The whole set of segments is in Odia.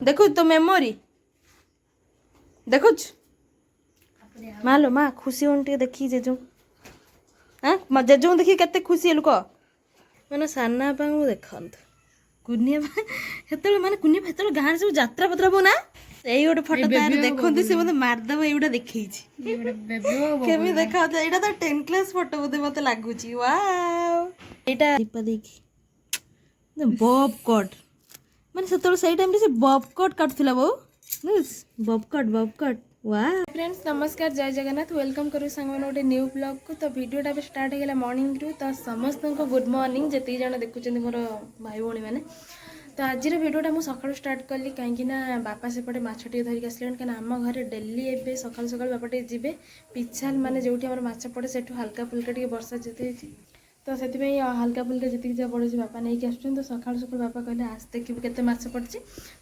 देखु तो मेमोरी देखुच मालो माँ खुशी होने देखी जेजू हाँ जेजू देखी केते खुशी हेलु कह मैंने साना को देखा कुनिया हेतु माने कुनिया हेतु गाँव सब जात्रा पत्रा बो ना यही गोटे फटो तार देखते से मत मारदेव एटा देखी केमी देखा यहाँ तो 10 क्लास फोटो बोधे मत लगुच वाओ एटा दीपा देखी बब कट माने से टाइम से बब कट काटुला बो बब कट वाह फ्रेंड्स नमस्कार जय जगन्नाथ वेलकम करू संग मैंने गोटे न्यू ब्लॉग को तो वीडियोटा भी स्टार्ट हो गला मॉर्निंग रु तो समस्त को गुड मॉर्निंग जी जन देखुं मोर भाई भौणी मैंने तो आज वीडियोटा मुझे सकाळु स्टार्ट कली कहीं बापा सेपटे माछटी धरिक आसले कहीं आम घर डेली एवं सकाल सकाल बापा टे जी पिछाल माने जो माछ पड़े से हल्का फुल्का टी वर्षा जीते तो से हल्का फुल्का जी जहाँ पड़े बापा नहीं आसुन तो सकाल सकाल बापा कहले आज देखिए केते माछ पड़ी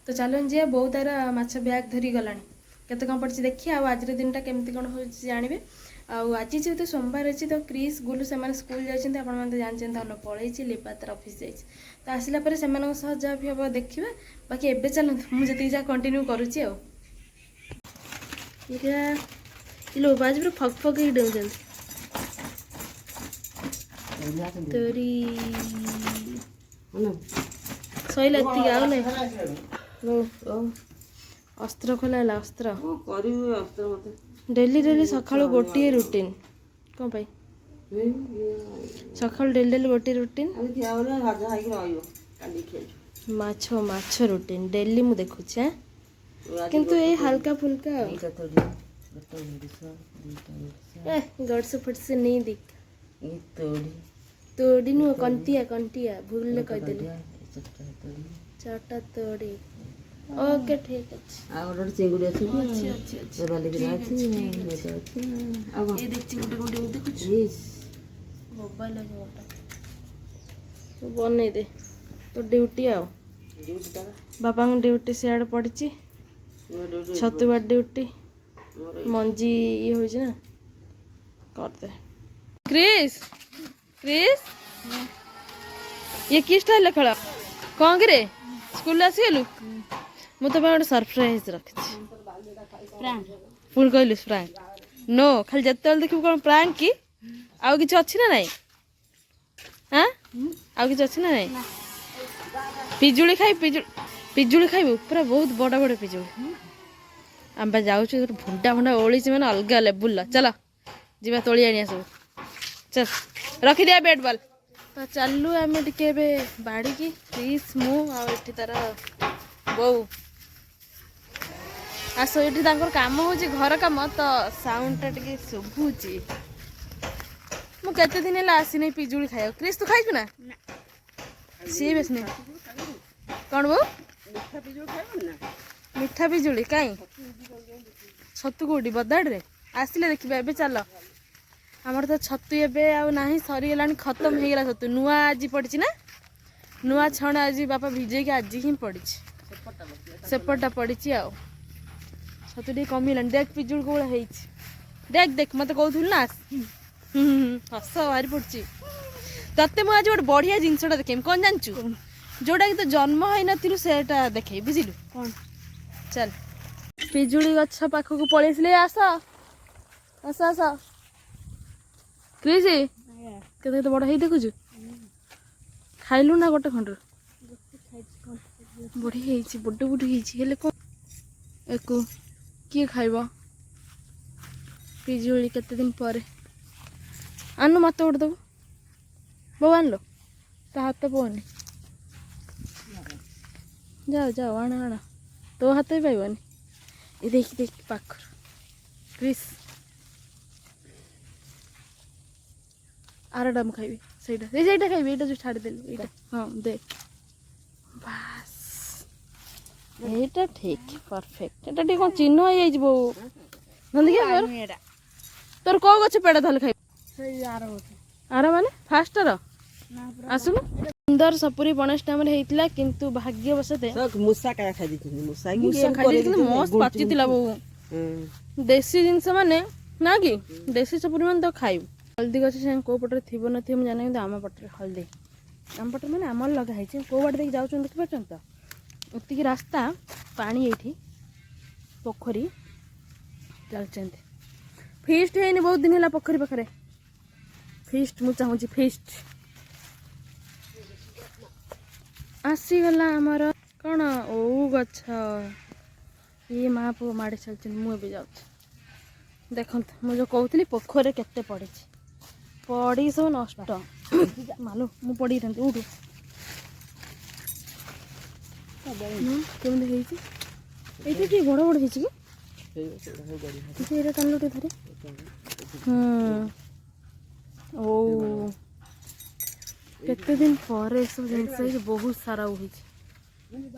तो चलो जी बहुत तार माछ बैग धरी गलानी केते कौन पड़ी देखिए आज दिनटा केमती कौन हो जानवे आज जेहतु सोमवार अच्छी तो क्रिस गुलू से स्कूल जाते आपने जानते अन्न पलैची लिपा तार ऑफिस जाइए तो आसला पर से जहाँ भी हम देखा बाकी एवं चलते मुझे जहाँ कंटिन्यू करुच्ची आज पूरा फक फक ही डे तोरी सैला अस्त्र खोला अस्त्र डेली डेली सका गोटे रुटीन कौन पाई सका डेली डेली गोटे रुटीन माछ माछ रुटीन डेली मु देखुचे किंतु ये हल्का फुल्का गड़ से फट से नहीं दिख तोड़ी नु कंटिया भूल कहीदेली चारटा तोड़ी ओके ठीक है और चिंगुड़ी अच्छी बालिकरा अच्छी ये देखछि गुटे गुटे देखुछ मोबाइल तो बनै दे तो ड्यूटी आ बापा ड्यूटी सियाड़ पड़ी छतुआ ड्यूटी मंजी ये हो ना करते क्रिस क्रिस ये कि स्टाइल खेल कौन रे स्कूल आसीगलु मुझे गोटे सरप्राइज रखी पुणी कहलु प्रांक नो खाली जिते देखिए कौन प्रांक कि आउ कि अच्छी ना नाई हाँ आउ कि अच्छी ना नाई पिजुली खाई पिजुली खाइबू पूरा बहुत बड़ा बड़ा पिजुली आम जाऊँ भुंडा भुंडा ओली मैंने अलग लेवुल चल जा तोली आनिया सब चल रखी दिया बैट बॉल तो चलू आम टे बाड़ी की क्रिस मु आठी तार बो आस ये कम हो घर कम तो साउंडटा टे शुभुची मु केते दिन है आसी नहीं पिजुली खाया क्रिस तू खाइबू ना सी बेस नहीं कौन बो मिठा पिजुली कहीं छतु कौटी बदाड़ आसिले देखिए ए चल आमर तो छतु एवं ना सरीगला खत्म हो गला छतु नुआ आज पड़ी ना नुआ छण आज बापा भिजे आज ही पड़ी सेपटा पड़ी छतु टे कमिला देख पिजुल कौन है देख देख मत कहूल ना हस बाहरी पड़ी ते मुझे आज गोटे बढ़िया जिनसा देखें कौन जानचु जोटा कि तो जन्म हो नु से देखे बुझिलु कौन चल पिजुली गछ पाखक पलैसले आस आस आस क्रिस केते तो बड़ है देखुचु खाइलु ना गोटे खंड बढ़ी है बड़ बुढ़ी है कौन एको किए खाइब पिजुली केते दिन पर आनु मत गोटे दबु बो आन लो ता हाथ पोनी जाओ जाओ आण आण तो हाथ भी पाइबनी ये देख देख पाखर क्रिस आरटा मुझे खाइबी से खाइबी ये जो छाड़देली हाँ दे बास ये ठीक परफेक्ट ये कौन चिन्ह हो जाइए बो नंदी तोर कौ गछ पेड़ धल खाइ आर माने फास्टर आसुन सुंदर सपुरी गणेश टाइम होता किंतु भाग्यवशते मूसा का खाई दी मूसा मस्त पाचिला बो देसी जिनस माने ना कि देसी सपुरी मान तो खाइबू हल्दी गछ से कौ पटे थी न थी जाना कि आम पटे हल्दी आम पटे मैंने आम लगा कौ बाटे देख जाऊँ देखिए तो ଏତିକି ରାସ୍ତା ପାଣି ଏଇଠି ପୋଖରୀ ଚାଲିଛନ୍ତି। ଫିଷ୍ଟ ହେଇନି ବହୁତ ଦିନ ହେଲା ପୋଖରୀ ପାଖରେ। ଫିଷ୍ଟ ମୁଁ ଚାହୁଁଛି ଫିଷ୍ଟ। ଆସିଗଲା ଆମର କ'ଣ ଓଉ ଗଛ। ଇଏ ମା ପୁଅ ମାଡ଼ି ଚାଲିଛନ୍ତି। ମୁଁ ଏବେ ଯାଉଛି। ଦେଖନ୍ତୁ ମୁଁ ଯେଉଁ କହୁଥିଲି ପୋଖରୀରେ କେତେ ପଡ଼ିଛି। ପଡ଼ିକି ସବୁ ନଷ୍ଟ। ମାଲୋ ମୁଁ ପଡ଼ିଥାନ୍ତି ଉଠୁ। କେମିତି ହେଇଛି? ଏଇଟା ଟିକେ ବଡ଼ ବଡ଼ ହେଇଛି କି? ଏଇଟା ଟାଣିଲ ଟିକେ ଧରେ। ଓ କେତେ ଦିନ ପରେ ଏସବୁ ଜିନିଷ ହେଇଛି। ବହୁତ ସାରା ହେଇଛି।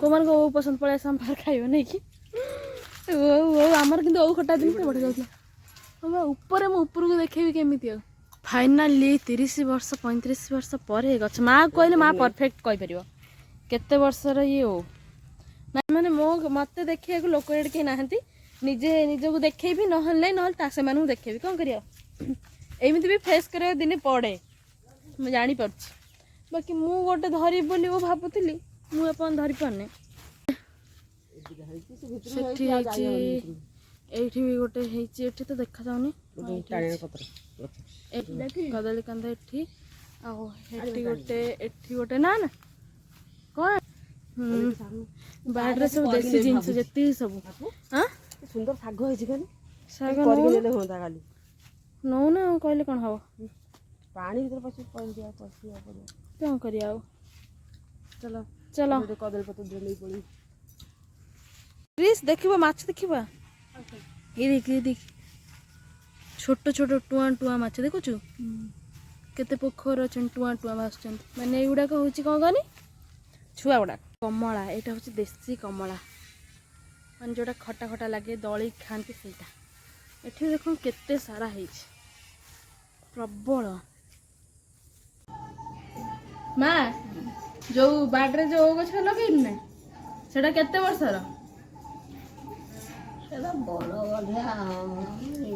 କୋଉମାନଙ୍କୁ ଓଉ ପସନ୍ଦ ପଳେଇ ଆସ ଆମ ବାହାର ଖାଇବ ନାଇଁ କି? ଆମର କିନ୍ତୁ ଓଉ ଖଟା ଦିନ ବଢ଼ି ଯାଉଥିଲା। ଉପରେ ମୁଁ ଉପରକୁ ଦେଖେଇବି କେମିତି ଆଉ। ଫାଇନାଲି 30 ବର୍ଷ 35 ବର୍ଷ ପରେ ଗଛ। ମା କହିଲେ ମା ପରଫେକ୍ଟ କହିପାରିବ କେତେ ବର୍ଷର ଇଏ ଓଉ। ନା ମାନେ ମୋତେ ଦେଖିବାକୁ ଲୋକ ଏଠି କେହି ନାହାନ୍ତି। ନିଜେ ନିଜକୁ ଦେଖେଇବି ନହେଲେ ସେମାନଙ୍କୁ ଦେଖେଇବି। କ'ଣ କରିବା? ଏମିତି ବି ଫେସ୍ କରିବା ଦିନେ ପଡ଼େ। ମୁଁ ଜାଣିପାରୁଛି। ବାକି ମୁଁ ଗୋଟେ ଧରିବି ବୋଲି ଭାବୁଥିଲି। ମୁଁ ଆପଣ ଧରିପାରୁନି। ସେଠି ହେଇଛି। ଏଇଠି ବି ଗୋଟେ ହେଇଛି। ଏଠି ତ ଦେଖାଯାଉନି। କଦଳୀ କାନ୍ଦ ଏଠି। ଆଉ ଏଠି ଗୋଟେ ନା ନା କ'ଣ ବାଡ଼ିରେ ସବୁ ଦେଶୀ ଜିନିଷ ଯେତିକି ସବୁ। ସୁନ୍ଦର ଶାଗ ହେଇଛି ଖାଲି। ଶାଗ ନେଲେ ହୁଅନ୍ତା ଖାଲି। ନଉନା ଆଉ କହିଲେ କ'ଣ ହବ? ପାଣି ଭିତରେ ପଶିବାକୁ ପଡ଼ିବ। କ'ଣ କରିବା ଆଉ? ଚାଲ ଚାଲ କଦଳୀ ପତ୍ର ନେଇ ପଳେଇ। ପ୍ଲିଜ୍ ଦେଖିବ ମାଛ ଦେଖିବା। ଏ ଦେଖ ଛୋଟ ଛୋଟ ଟୁଆଁ ଟୁଆଁ ମାଛ ଦେଖୁଛୁ? କେତେ ପୋଖର ଅଛନ୍ତି। ଟୁଆଁ ଟୁଆଁ ଭାସୁଛନ୍ତି। ମାନେ ଏଇଗୁଡ଼ାକ ହେଉଛି କ'ଣ କହନି? ଛୁଆ ଗୁଡ଼ାକ। କମଳା। ଏଇଟା ହେଉଛି ଦେଶୀ କମଳା। ମାନେ ଯେଉଁଟା ଖଟା ଖଟା ଲାଗେ ଦଳିକି ଖାଆନ୍ତି ସେଇଟା। ଏଠି ଦେଖୁନ କେତେ ସାରା ହେଇଛି। ପ୍ରବଳ। ମା ଯେଉଁ ବାଡ଼ିରେ ଯେଉଁ ଓଉ ଗଛ ଲଗେଇଲୁ ନା ସେଟା କେତେ ବର୍ଷର?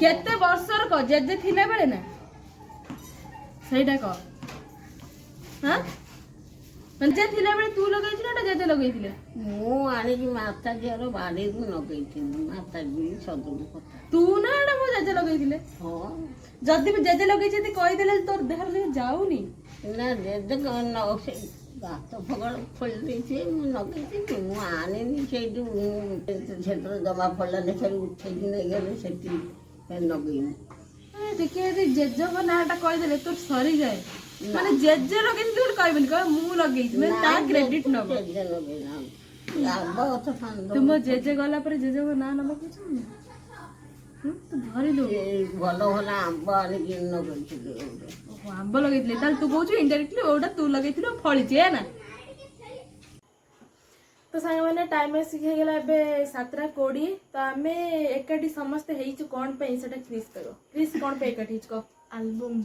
କେତେ ବର୍ଷର କହ? ଜେଜେ ଥିଲା ବେଳେ ନା ସେଇଟା କହ। ଜେଜେ ଥିଲାବେଳେ ତୁ ଲଗେଇଥିଲୁ ନା ଜେଜେ ଲଗେଇଥିଲେ? ମୁଁ ଆଣିକି ମାତା ଝିଅର ବାଡ଼ିରୁ ଲଗେଇଥିଲି। ମାତାଜୀ ସଦରୁ କଥା। ତୁ ନା ଏଇଟା ମୋ ଜେଜେ ଲଗେଇଥିଲେ? ହଁ ଯଦି ବି ଜେଜେ ଲଗେଇଛନ୍ତି କହିଦେଲେ ତୋର ଦେହରେ ଯାଉନି। ନା ଜେଜେ ସେ ଗାତ ଫଗଳ ଖୋଲି ଦେଇଛି। ମୁଁ ଲଗେଇଥିଲି। ମୁଁ ଆଣିନି ସେଇଠୁ। ସେଥିରେ ଜମା ଫଳିଲାନି। ଫେରି ଉଠେଇକି ନେଇଗଲେ ସେଠି ଲଗେଇନି। ଟିକେ ଯଦି ଜେଜେଙ୍କ ନାଁଟା କହିଦେଲେ ତୋର ସରିଯାଏ। ମାନେ ଜେଜେ ଲଗେଇଥିଲି ବୋଲି କହିବେନି, କହିବ ମୁଁ ଲଗେଇଛି। ମାନେ ତା କ୍ରେଡିଟ୍ ନବ। ଜେଜେ ଲଗେଇନାହାନ୍ତି। ଆମ୍ବ ଗଛ ତୁମ ଜେଜେ ଗଲା ପରେ ଜେଜେଙ୍କ ନାଁ ନବାକୁ ଚାହୁଁନି? ତୁ ଧରିଲୁ ଭଲ ଭଲ ଆମ୍ବ ଆଣିକି ଲଗେଇଥିଲି। ଆମ୍ବ ଲଗେଇଥିଲେ ତାହେଲେ ତୁ କହୁଛୁ ଇନଡାଇରେକ୍ଟଲି ଓଟା ତୁ ଲଗେଇଥିଲୁ ଫଳିଛି ନା? ତ ସାଙ୍ଗମାନେ ଟାଇମ୍ ଆସିକି ହେଇଗଲା ଏବେ 7:20। ତ ଆମେ ଏକାଠି ସମସ୍ତେ ହେଇଛୁ କ'ଣ ପାଇଁ ସେଟା କ୍ରିସ୍ କହିବ। କ୍ରିସ୍ କ'ଣ ପାଇଁ ଏକାଠି ହେଇଛୁ କହ? ଆଲବମ୍।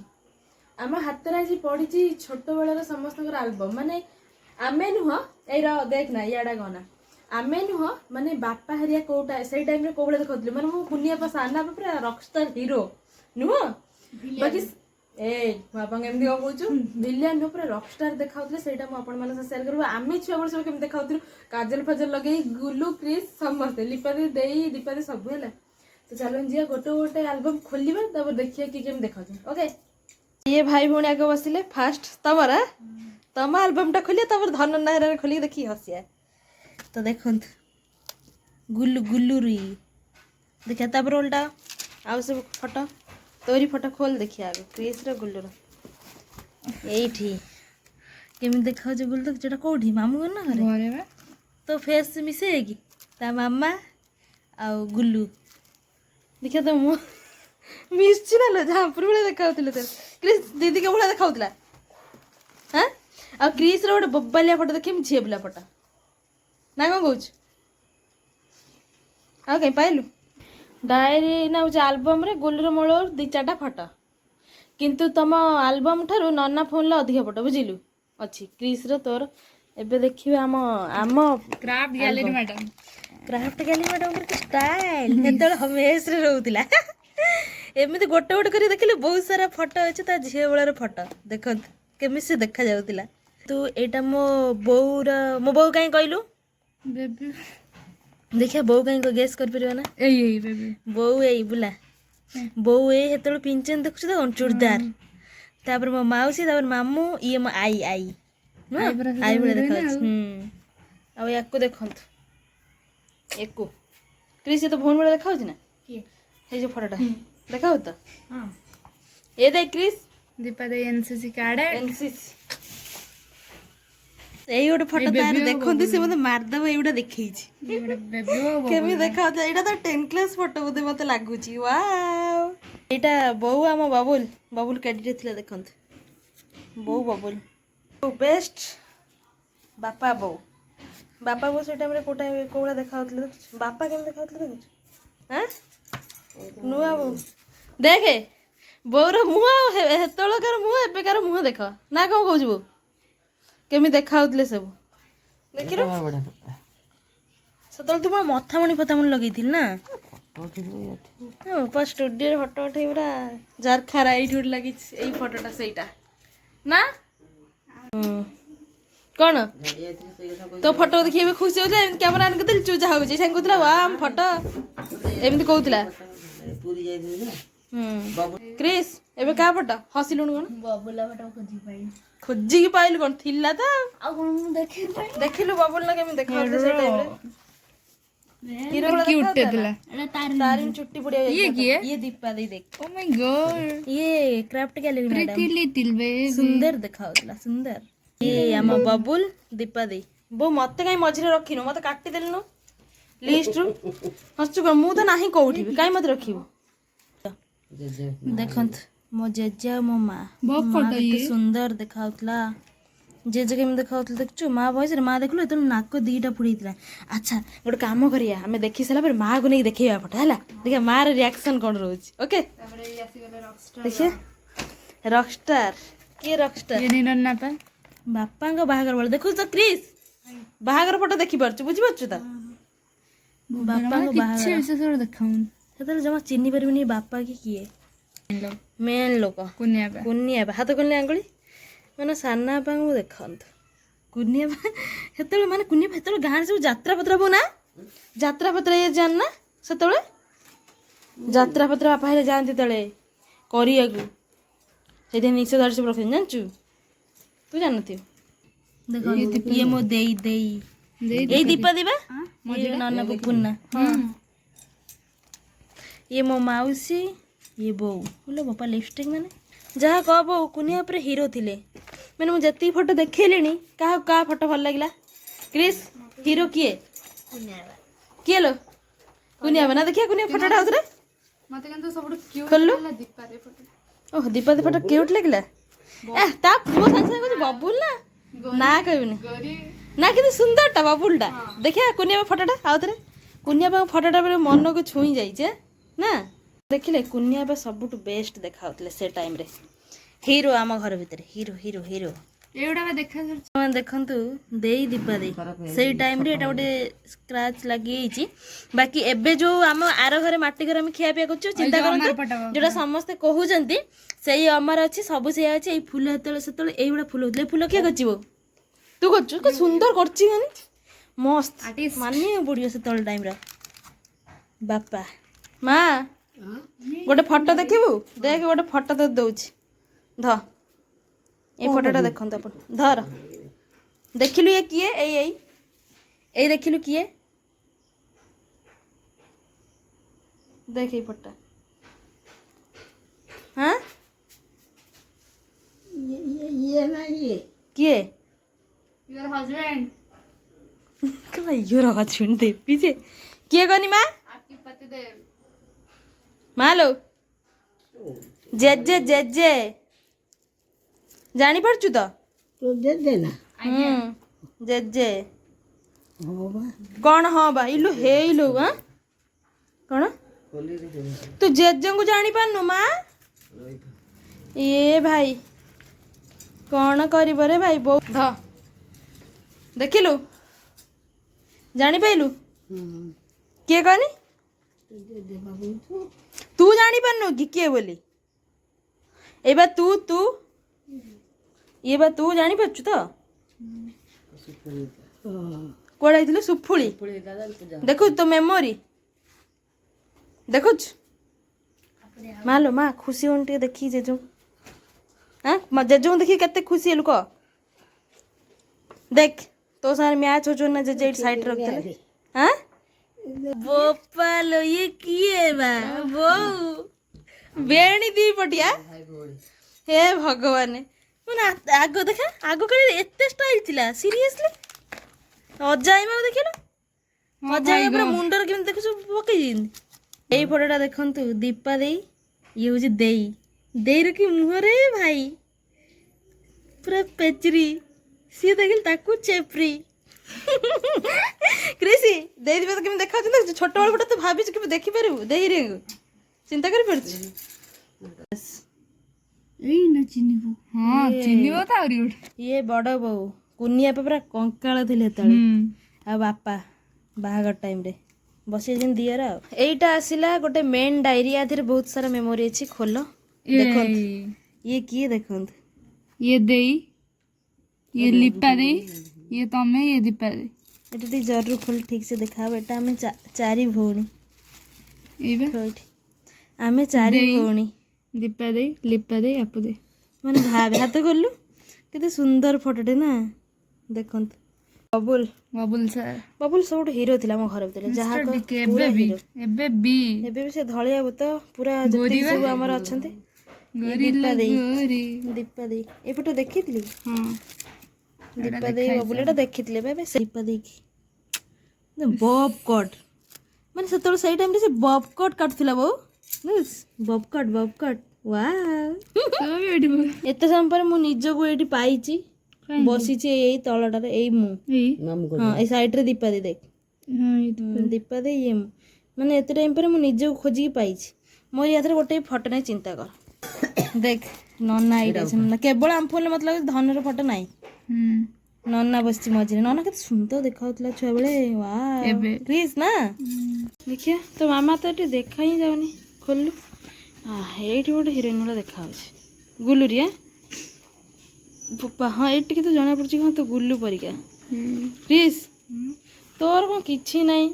ଆମ ହାତରେ ଆଜି ପଡ଼ିଛି ଛୋଟବେଳର ସମସ୍ତଙ୍କର ଆଲବମ୍। ମାନେ ଆମେ ନୁହଁ, ଏଇର ଦେଖ ନା ଇଆଡ଼ା ଗନା ଆମେ ନୁହଁ, ମାନେ ବାପା ହେରିଆ କୋଉଟା ସେଇ ଟାଇମ୍ରେ କୋଉ ଭଳିଆ ଦେଖାଉଥିଲେ। ମାନେ ମୁଁ କୁନିଆ ସାନା ପୁରା ରକଷ୍ଟାର ହିରୋ ନୁହଁ। ବାକି ବାପାଙ୍କୁ ଏମିତି କ'ଣ କହୁଛୁ? ଭିଲିଆନ୍ ନୁହଁ, ପୁରା ରକଷ୍ଟାର ଦେଖାଉଥିଲେ। ସେଇଟା ମୁଁ ଆପଣମାନଙ୍କ ସହ ସେୟାର କରିବି। ଆମେ ଛୁଆବେଳେ ସବୁ କେମିତି ଦେଖାଉଥିଲୁ? କାଜଲ ଫାଜଲ ଲଗେଇ ଗୁଲୁ କ୍ରିସ୍ ସମସ୍ତେ ଲିପାଦି ଦେଇ ଦୀପାଦି ସବୁ ହେଲା। ତ ଚାଲୁନ ଯିବା ଗୋଟେ ଗୋଟେ ଆଲବମ୍ ଖୋଲିବା ତାପରେ ଦେଖିବା କିଏ କେମିତି ଦେଖାଉଛନ୍ତି। ଓକେ ଇଏ ଭାଇ ଭଉଣୀ ଆଗ ବସିଲେ। ଫାଷ୍ଟ ତମର ତମ ଆଲବମ୍ଟା ଖୋଲିବା ତାପରେ ଧନ ନାଁରେ ଖୋଲିକି ଦେଖିକି ହସିବା। ତ ଦେଖନ୍ତୁ ଗୁଲୁରି ଦେଖିବା ତାପରେ ଓଲଟା ଆଉ ସବୁ ଫଟୋ। ତୋରି ଫଟୋ ଖୋଲ ଦେଖିବା ଆଗ। କ୍ରିସ୍ର ଗୁଲୁର ଏଇଠି କେମିତି ଦେଖାଉଛି ଗୁଲୁ? ଦେଖ ସେଟା କୋଉଠି? ମାମୁଁ ଘର ନା ଘରେ? ତୋ ଫେସ୍ ମିଶେଇକି ତା ମାମା ଆଉ ଗୁଲୁ ଦେଖିବା ତ ମୁଁ ମିଶଛି ନା लो ଝାମ୍ପୁର ଭଳିଆ ଦେଖାଉଥିଲେ। ତୋର କ୍ରିସ୍ ଦିଦି କେ ଭଳିଆ ଦେଖାଉଥିଲା। ଆଉ କ୍ରିସ୍ର ଗୋଟେ ବୋବାଲିଆ ଫଟୋ ଦେଖିବି ଝିଅ ପିଲା ଫଟୋ ନା କ'ଣ କହୁଛୁ? ଆଉ କାଇଁ ପାଇଲୁ? ଡାଏରୀ ନା ହେଉଛି ଆଲବମ୍ରେ ଗୁଲୁର ମୋର 2-4ଟା ଫଟୋ। କିନ୍ତୁ ତମ ଆଲବମ୍ ଠାରୁ ନନା ଫୋନ୍ରେ ଅଧିକ ଫଟୋ ବୁଝିଲୁ ଅଛି। କ୍ରିସ୍ର ତୋର ଏବେ ଦେଖିବେ ଆମ craft gallery madam. Craft gallery ମ୍ୟାଡ଼ାମ୍ଙ୍କର କି ଷ୍ଟାଇଲ୍! ସେତେବେଳେ ମେସ୍ରେ ରହୁଥିଲା। ଏମିତି ଗୋଟେ ଗୋଟେ କରି ଦେଖିଲେ ବହୁତ ସାରା ଫଟୋ ଅଛି ତା ଝିଅ ବେଳର ଫଟୋ। ଦେଖନ୍ତୁ କେମିତି ସେ ଦେଖାଯାଉଥିଲା। ତୁ ଏଇଟା ମୋ ବୋଉ କାହିଁ କହିଲୁ? बेबी देखिया बोऊ कहीं गेस कर परियो ना यही बेबी बोऊ एई बुला बोऊ ए हेतल पिंचन देखु तो कौन चूड़दार तापर मो माउसी तापर मामू ये मो आई आई नु आई बड़े देखा अब याको देखंत एको क्रिस ये तो भोन बड़े देखा ना किए हे जो फोटोटा देखा तो हां ये देख क्रिस दीपा दे एनसीसी कार्ड एनसीसी एई गोटे फोटो तार देखंती से मते मार दब एउडा देखैछि बेबी केमी देखा एटा तो 10 क्लास फोटो बोते मते लागुछि वाओ एटा बोऊ आम बाबुल बाबुल कैडी थिला देखंत बोऊ बाबुल बेस्ट बापा बोऊ से टाइम रे कोटा कोला देखा होतले बापा केम देखा होतले देखछ हैं नुआ बोऊ देखे बोऊर मुह हेतळकर मुह एबेकार मुह देख ना कौन कहू बोऊ केमी देखा होतले सब देखिरो सतल तुम मथामणी फथामणी लगेइथिल ना पा स्टूडियो फोटो उठे पूरा जारखारा एठी लगी एई फोटोटा सेटा ना कौन तो फोटो देखि एबे खुशी हो जाए कैमरा आन के दिल चूजा हो जे संग कहतला वाह हम फोटो एमिति कहतला पूरी जाई ना क्रिस एबे का फोटो हसिलुन कोन बबुला फोटो खोजी पाई खोजी की पाइल कोन थिला त आ कोन मु देखि पाई देखिलु बबुल ना केमी देखा होतले से टाइम रे हीरो वाला क्यूट देखा तेला एटा तारिन चुट्टी पड़िया ये किए ये दीपा दे देख ओ माय गॉड ये क्राफ्ट गैलरी मैडम प्रीति लिटिल बेबी सुंदर देखा होतला सुंदर ये आम बबुल दीपा दे बो मते काई मझिरे रखिनु मते काटी देलनु लिस्ट रु हसचु कर मु त नाही कोउठी काई मते रखिबो देखंत मो जेजे मो माँ बहुत फोटो ये सुंदर देखा होतला जेजे केम देखा होतला देखछु माँ भइस रे माँ देखलु एतन नाक दीटा फुडीतला अच्छा गोटे काम करिया हमें देखि सला पर माँ को नहीं देखिया फोटो हला देखिया माँ रे रिएक्शन कोन रहउछि ओके तापरे ये आसी गले रॉकस्टार देखिए रॉकस्टार के रॉकस्टार ये निरन ना पा बापा बाहागर वाला देखु तो क्रिस बाहागर फोटो देखि पारछु बुझि पारछु त बापा किछि विशेष और देखाउन सेतल जमा चिन्नी परबिनी बापा की किए मेन लोक कुनिया बा कुनिया बा हाथ कले आंगुली माने साना बापा देखंत कुनिया बा हेतल माने कुनिया हेतल गां सब यात्रा पत्रा बो ना यात्रा पत्रा ये जान ना सेतले यात्रा पत्रा बापा हेले जानती तले करिया को सेदे निसे दर्श रख जानचू तू जानती देखो ये मो देई देई ए दीपा दिबा ये नाना पुन्ना हां ये मो माउसी ये बो बोले बापा लिपस्टिक माने जहाँ कह बो कुनिया पर हीरो थिले मैंने मुझे जति फोटो देखेलेनी का फोटो भल लागला क्रिस हीरो किए किए लो कुनिया बना देखिए कुनिया फोटोटा उतरे मते कंतो सबड क्यूट खोलु लागला दीपा रे फोटो ओह दीपा दे फोटो क्यूट लागला ए ता पुओ संग संग कुछ बबुल ना कहबिनी गरी ना कितु सुंदर टा बबुलटा देखिया कुनिया फोटोटा आउतरे कुनिया बा फोटोटा पर मन को छुई जाई छे ना देखिले कुनिया बा सबटु बेस्ट देखाउतले से टाइम रे हीरो आम घर भितर हीरो हीरो हीरो एउडा बा देखा मन देखंतु देई दीपा दे सेई टाइम रे एटा गोटे स्क्रैच लागि छी बाकी एबे जो हम आरो घरे माटी घर हम खिया पिया करछु चिंता करंतु जेटा समस्त कहू जंती सेई अमर अछि सब से अछि ए फूल हेतले सेतले एइबडा फूल होतले फूल के गचिबो तू करछु को सुंदर करछि माने मस्त माने बुढियो सेतले टाइम रे बापा माँ गोटे फोटो देखिबू देख गोटे फोटो तो दउछि ध ए फोटोटा देखंत अपन धर देखिलु ये किए ए देखिलु किए देख ए फोटो हां ये ना ये किए योर हस्बैंड कला यो रहा छुन दे पीछे किए गनी माँ आपकी पति देव मालो जेजे जेजे जानी पड़चु तो तो दे देना जेजे हो बा कौन हाँ बा इलु हे इलु हां कौन तू जेजे को जानी पानु माँ ये भाई कौन करिब रे भाई बो ध देखिलु जानी पाइलु किए कहनी तू जानी पानु कि किए बोली ए बा तू ये बा तू जानी पाछु तो କୁଆଡ଼େ ଯାଇଥିଲୁ ସୁଫୁଳି ଦେଖୁଛୁ ତୋ ମେମୋରି ଦେଖୁଛୁ ମାଲୋ ମା ଖୁସି ହଉନି ଟିକେ ଦେଖିକି ଜେଜୁ ଜେଜୁଙ୍କୁ ଦେଖିକି କେତେ ଖୁସି ହେଲୁ କହ ଦେଖ ତୋ ସାଙ୍ଗରେ ମ୍ୟାଚ୍ ହଉଛୁ ନା ଜେଜେ ଏଇଠି ସାଇଡ୍ ରଖିଥିଲେ हाँ ବୋପାଲୋ ଇଏ କିଏ ବା ବୋଉ ବେଣୀ ଦି ପଟିଆ हे भगवान ମାନେ ଆଗ ଦେଖା ଆଗ କାଳରେ ଏତେ ଷ୍ଟାଇଲ ଥିଲା ସିରିୟସଲି ଅଜାଇମା ଦେଖିଲୁ ଅଜାଇମା ପୁରା ମୁଣ୍ଡରେ କେମିତି ଦେଖୁଛୁ ପକେଇଛନ୍ତି ଏଇ ଫଟୋଟା ଦେଖନ୍ତୁ ଦୀପା ଦେଇ ଇଏ ହଉଛି ଦେଇ ଦେଇର କି ମୁହଁରେ ଭାଇ ପୁରା ପେଚରି ସିଏ ଦେଖିଲି ତାକୁ ଚେପ୍ରି କ୍ରିସି ଦେଇ ଦିବେ ତ କେମିତି ଦେଖାଉଛନ୍ତି ଛୋଟବେଳ ଫଟୋ ତୁ ଭାବିଛୁ କେବେ ଦେଖିପାରିବୁ ଦେଇରେ ଚିନ୍ତା କରିପାରୁଛୁ ଏଇ ନା ଚିହ୍ନିବୁ ହଁ ଚିହ୍ନିବ ତ ଆହୁରି ଗୋଟେ ଇଏ ବଡ଼ ବୋଉ କୁନିଆ ପୁରା କଙ୍କାଳ ଥିଲେ ସେତେବେଳେ ଆଉ ବାପା ବାହାଘର ଟାଇମ୍ରେ ବସିଯାଇଛନ୍ତି ଦିଅର ଆଉ ଏଇଟା ଆସିଲା ଗୋଟେ ମେନ୍ ଡାଏରୀ ଆଧିରେ ବହୁତ ସାରା ମେମୋରି ଅଛି ଖୋଲ ଦେଖନ୍ତୁ ଇଏ କିଏ ଦେଖନ୍ତୁ ଇଏ ଦେଇ ଇଏ ଲିପା ଦେଇ ଇଏ ତମେ ଇଏ ଦୀପା ଦେଇ ଏଟା ଟିକେ ଜରୁରୀ ଖୋଲ ଠିକ୍ ସେ ଦେଖାହବ ଏଟା ଆମେ ଚାରି ଭଉଣୀ ଏଇବା ଏଇଠି ଆମେ ଚାରି ଭଉଣୀ ଦୀପା ଦେଇ ଲିପା ଦେଇ ଆପୁ ଦେଇ ମାନେ ଭାବେ ହାତ ଖୋଲିଲୁ କେତେ ସୁନ୍ଦର ଫଟୋଟେ ନା ଦେଖନ୍ତୁ ବବୁଲ ବବୁଲ ସାର୍ ବବୁଲ ସବୁଠୁ ହିରୋ ଥିଲା ଆମ ଘର ଭିତରେ ଯାହା ଏବେ ବି ଏବେ ବି ସେ ଧଳିଆ ଭୂତ ପୁରା ଯେତିକି ସବୁ ଆମର ଅଛନ୍ତି ଦୀପା ଦେଇ ଏ ଫଟୋ ଦେଖିଥିଲି ଦୀପା ଦେଇ ବବୁଲ ଏଟା ଦେଖିଥିଲେ ଏବେ ସେ ଦୀପା ଦେଇକି ବବ୍ କଟ୍ ମାନେ ସେତେବେଳେ ସେଇ ଟାଇମ୍ରେ ସେ ବବ୍ କଟ୍ କାଟୁଥିଲା ବୋଉ ବବ୍ କଟ୍ ଏତେ ସମୟ ପରେ ମୁଁ ନିଜକୁ ଏଇଠି ପାଇଛି ବସିଛି ଏଇ ତଳଟାରେ ଏଇ ମୁଁ ହଁ ଏଇ ସାଇଡରେ ଦୀପା ଦେଇ ଦେଖ ଦୀପା ଦେଇ ଇଏ ମୁଁ ମାନେ ଏତେ ଟାଇମ୍ ପରେ ମୁଁ ନିଜକୁ ଖୋଜିକି ପାଇଛି ମୋର ୟାଥିରେ ଗୋଟେ ଫଟୋ ନାହିଁ ଚିନ୍ତା କର ଦେଖ ନନା ଏଇଟା ଅଛି ନନା କେବଳ ଆମ ଫୋନ୍ରେ ମତେ ଲାଗୁଛି ଧନର ଫଟୋ ନାହିଁ ନନା ବସିଛି ମଝିରେ ନନା କେତେ ସୁନ୍ଦର ଦେଖାଯାଉଥିଲା ଛୁଆବେଳେ ପ୍ଲିଜ୍ ନା ଦେଖିଆ ତୋ ମାମା ତ ଏଠି ଦେଖା ହିଁ ଯାଉନି ଖୋଲିଲୁ ଏଇଠି ଗୋଟେ ହିରୋଇନ୍ ଭଳିଆ ଦେଖାଯାଉଛି ଗୁଲୁରିଆ ହଁ ଏଇଠି ଟିକେ ତ ଜଣାପଡ଼ୁଛି କଣ ତୋ ଗୁଲୁ ପରିକା ପ୍ଲିଜ୍ ତୋର କଣ କିଛି ନାହିଁ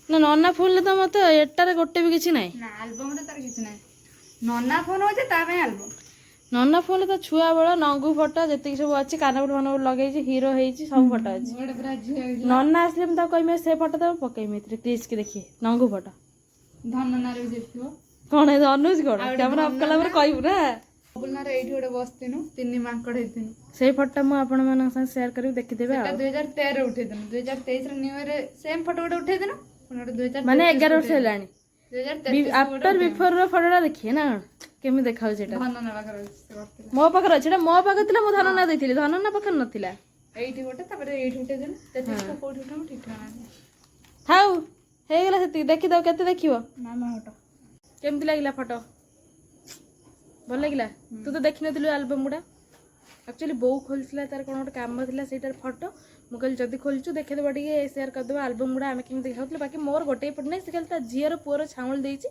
ନା ନନା ଫୋନ୍ରେ ତ ମତେ ଏଟାରେ ଗୋଟେ ବି କିଛି ନାହିଁ ଆଲବମରେ ତାର କିଛି ନାହିଁ ନନା ଫୋନ୍ ହଉଛି ତା ପାଇଁ ଆଲବମ୍ ନନା ଫୋନ୍ରେ ତ ଛୁଆ ବେଳ ନଙ୍ଗୁ ଫଟୋ ଯେତିକି ସବୁ ଅଛି କାନପୁର ଫାନପୁର ଲଗେଇଛି ହିରୋ ହେଇଛି ସବୁ ଫଟୋ ଅଛି ନନା ଆସିଲେ ମୁଁ ତାକୁ କହିବି ସେ ଫଟୋ ତାକୁ ପକେଇବି ଏଥିରେ କ୍ରିସ୍କି ଦେଖିଏ ନଙ୍ଗୁ ଫଟୋ ଧନନାରେ ବି ଦେଖିବ କଣ ଅନୁଜ କଣ କ୍ୟାମେରା ଅଫ୍ କଲା ପରେ କହିବୁ ନା ବବୁଲନାରେ ଏଇଠି ଗୋଟେ ବସିଥିନୁ ତିନି ମାଙ୍କଡ ହେଇଥିନୁ ସେଇ ଫଟୋ ମୁଁ ଆପଣମାନଙ୍କ ସାଙ୍ଗେ ସେୟାର କରିବି ଦେଖିଦେବେ ଆଉ 2013 ଉଠେଇଦେନୁ 2023 ନ୍ୟୁ ଇୟର ସେମ୍ ଫଟୋ ଗୋଟେ ଉଠେଇଦେନୁ ପୁଣି ଗୋଟେ 2023 ମାନେ 11 ବର୍ଷ ହେଲାଣି 2023 ଆଫ୍ଟର ବିଫୋର ର ଫଟୋଟା ଦେଖିଏ ନା କଣ କେମିତି ଦେଖାଯାଉଛି ଏଟା ଧନନା ପାଖରେ ଅଛି ସେ କରିଥିଲା ମୋ ପାଖରେ ଅଛି ଏଟା ମୋ ପାଖରେ ଥିଲା ମୁଁ ଧନନା ଦେଇଥିଲି ଧନନା ପାଖରେ ନଥିଲା ଏଇଠି ଗୋଟେ ତାପରେ ଏଇଠି ଉଠେଇଦେନୁ ତେତିଶ କୋଉଠି ଉଠେଇମୁ ଠିକ୍ ଠିକଣା ଥାଉ ହେଇଗଲା ସେତିକି ଦେଖିଦବ କେତେ ଦେଖିବ ମାମା ଫଟୋ କେମିତି ଲାଗିଲା ଫଟୋ ଭଲ ଲାଗିଲା ତୁ ତ ଦେଖିନଥିଲୁ ଆଲବମ୍ ଗୁଡ଼ା ଆକ୍ଚୁଆଲି ବୋଉ ଖୋଲିଥିଲା ତାର କ'ଣ ଗୋଟେ କାମ ଥିଲା ସେଇଟାର ଫଟୋ ମୁଁ କହିଲି ଯଦି ଖୋଲିଛୁ ଦେଖିଦେବା ଟିକେ ସେୟାର କରିଦେବା ଆଲବମ୍ ଗୁଡ଼ା ଆମେ କେମିତି ଦେଖାଉଥିଲୁ ବାକି ମୋର ଗୋଟେ ଫଟୋ ନାହିଁ ସେ ଖାଲି ତା ଝିଅର ପୁଅର ଛାଉଁଳି ଦେଇଛି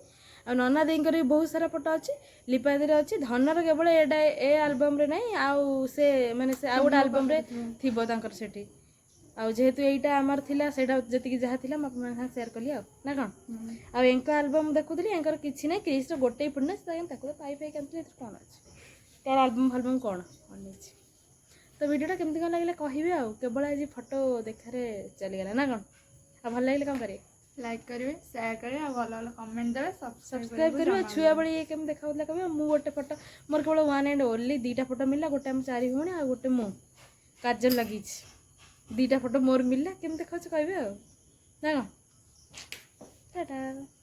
ଆଉ ନନା ଦେଇଙ୍କର ବି ବହୁତ ସାରା ଫଟୋ ଅଛି ଲିପା ଦେଈର ଅଛି ଧନର କେବଳ ଏଇଟା ଏ ଆଲବମ୍ରେ ନାହିଁ ଆଉ ସେ ମାନେ ସେ ଆଉ ଗୋଟେ ଆଲବମ୍ରେ ଥିବ ତାଙ୍କର ସେଠି ଆଉ ଯେହେତୁ ଏଇଟା ଆମର ଥିଲା ସେଇଟା ଯେତିକି ଯାହା ଥିଲା ମୁଁ ଆପଣଙ୍କ ସାଙ୍ଗେ ସେୟାର କଲି ଆଉ ନା କ'ଣ ଆଉ ଏଙ୍କ ଆଲବମ୍ ଦେଖୁଥିଲି ଏଙ୍କର କିଛି ନାହିଁ କ୍ରିସ୍ର ଗୋଟେ ଫଟୋ ନାହିଁ ସେ ତାକୁ ତ ପାଇ କାନ୍ଦୁଥିଲି ଏଥିରେ କ'ଣ ଅଛି ତାର ଆଲବମ୍ ଫାଲବମ୍ କ'ଣ ଅନେଇଛି ତ ଭିଡ଼ିଓଟା କେମିତି କ'ଣ ଲାଗିଲା କହିବେ ଆଉ କେବଳ ଆଜି ଫଟୋ ଦେଖାରେ ଚାଲିଗଲା ନା କ'ଣ ଆଉ ଭଲ ଲାଗିଲେ କ'ଣ କରିବେ ଲାଇକ୍ କରିବେ ସେୟାର କରିବେ ଆଉ ଭଲ ଭଲ କମେଣ୍ଟ ଦେବେ ସବସ୍କ୍ରାଇବ୍ କରିବେ ଛୁଆବେଳେ ଇଏ କେମିତି ଦେଖାଉଥିଲା କହିବେ ମୁଁ ଗୋଟେ ଫଟୋ ମୋର କେବଳ ୱାନ୍ ଆଣ୍ଡ ଓନ୍ଲି ଦୁଇଟା ଫଟୋ ମିଳିଲା ଗୋଟେ ଆମ ଚାରି ଭଉଣୀ ଆଉ ଗୋଟେ ମୁଁ କାଜଲ ଲାଗିଛି ଦୁଇଟା ଫଟୋ ମୋର ମିଳିଲା କେମିତି ଦେଖାଉଛି କହିବେ ଆଉ ନା କ'ଣ ଟାଟା